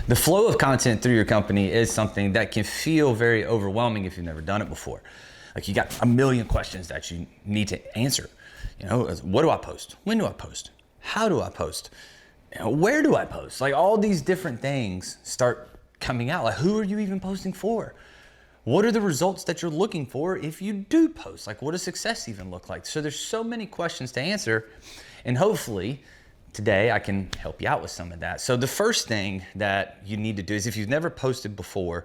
The flow of content through your company is something that can feel very overwhelming if you've never done it before. Like, you got a million questions that you need to answer. You know, what do I post? When do I post? How do I post? You know, where do I post? Like, all these different things start coming out. Like, who are you even posting for? What are the results that you're looking for if you do post? Like, what does success even look like? So there's so many questions to answer, and hopefully today I can help you out with some of that. So the first thing that you need to do is, if you've never posted before,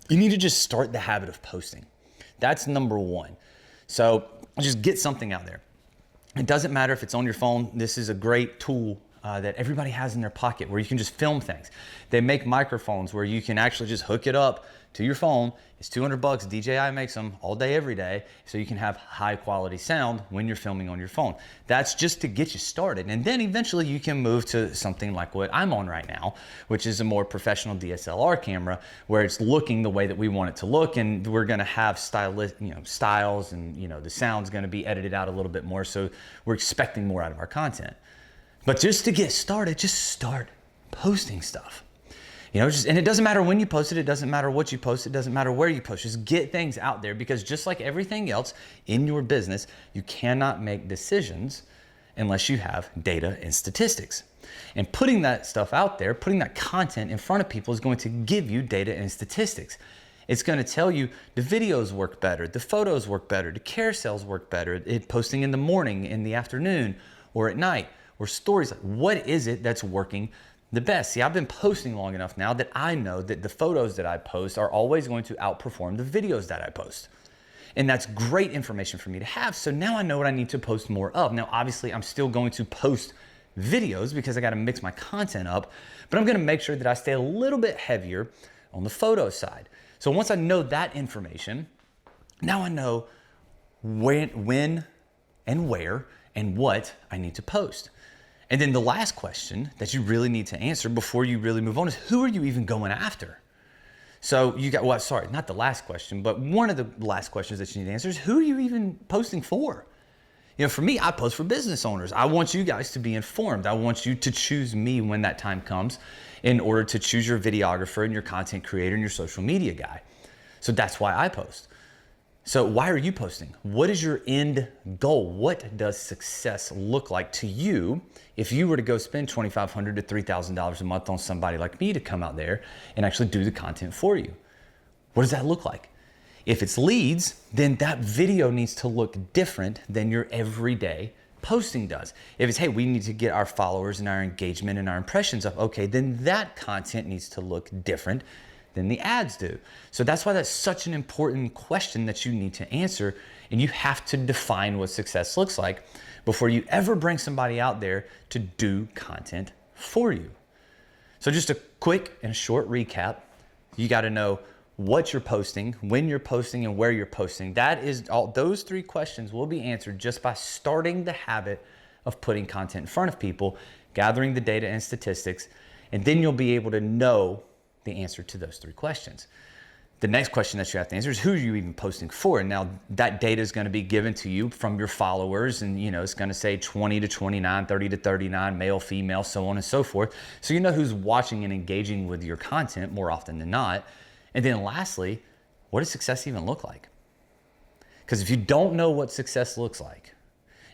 you need to just start the habit of posting. That's number one. So just get something out there. It doesn't matter if it's on your phone. This is a great tool that everybody has in their pocket where you can just film things. They make microphones where you can actually just hook it up to your phone. It's $200. DJI makes them all day, every day, so you can have high quality sound when you're filming on your phone. That's just to get you started. And then eventually you can move to something like what I'm on right now, which is a more professional DSLR camera where it's looking the way that we want it to look. And we're gonna have styles, and the sound's gonna be edited out a little bit more. So we're expecting more out of our content. But just to get started, just start posting stuff. And it doesn't matter when you post it. It doesn't matter what you post. It doesn't matter where you post. Just get things out there, because just like everything else in your business, you cannot make decisions unless you have data and statistics. And putting that stuff out there, putting that content in front of people is going to give you data and statistics. It's going to tell you the videos work better, the photos work better, the carousels work better, posting in the morning, in the afternoon, or at night, or stories. What is it that's working the best? See, I've been posting long enough now that I know that the photos that I post are always going to outperform the videos that I post. And that's great information for me to have. So now I know what I need to post more of. Now, obviously, I'm still going to post videos because I got to mix my content up, but I'm going to make sure that I stay a little bit heavier on the photo side. So once I know that information, now I know when and where and what I need to post. And then the last question that you really need to answer before you really move on is, who are you even going after? So not the last question, but one of the last questions that you need to answer is, who are you even posting for? For me, I post for business owners. I want you guys to be informed. I want you to choose me when that time comes in order to choose your videographer and your content creator and your social media guy. So that's why I post. So why are you posting? What is your end goal? What does success look like to you if you were to go spend $2,500 to $3,000 a month on somebody like me to come out there and actually do the content for you? What does that look like? If it's leads, then that video needs to look different than your everyday posting does. If it's, hey, we need to get our followers and our engagement and our impressions up, okay, then that content needs to look different than the ads do. So that's why that's such an important question that you need to answer, and you have to define what success looks like before you ever bring somebody out there to do content for you. So just a quick and short recap. You got to know what you're posting, when you're posting, and where you're posting. Those three questions will be answered just by starting the habit of putting content in front of people, gathering the data and statistics, and then you'll be able to know the answer to those three questions. The next question that you have to answer is, who are you even posting for? And now that data is going to be given to you from your followers, and it's going to say 20 to 29, 30 to 39, male, female, so on and so forth. So you know who's watching and engaging with your content more often than not. And then lastly, what does success even look like? Because if you don't know what success looks like,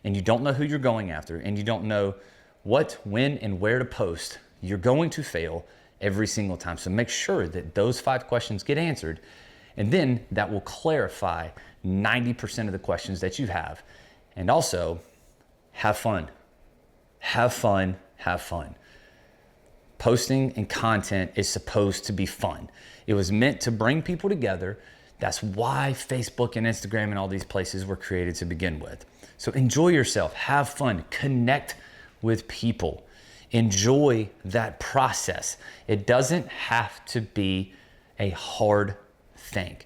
and you don't know who you're going after, and you don't know what, when, and where to post, you're going to fail every single time. So make sure that those 5 questions get answered, and then that will clarify 90% of the questions that you have. And also, have fun. Have fun, have fun. Posting and content is supposed to be fun. It was meant to bring people together. That's why Facebook and Instagram and all these places were created to begin with. So enjoy yourself, have fun, connect with people. Enjoy that process. It doesn't have to be a hard thing.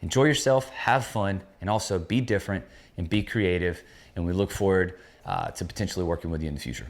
Enjoy yourself, have fun, and also be different and be creative. And we look forward to potentially working with you in the future.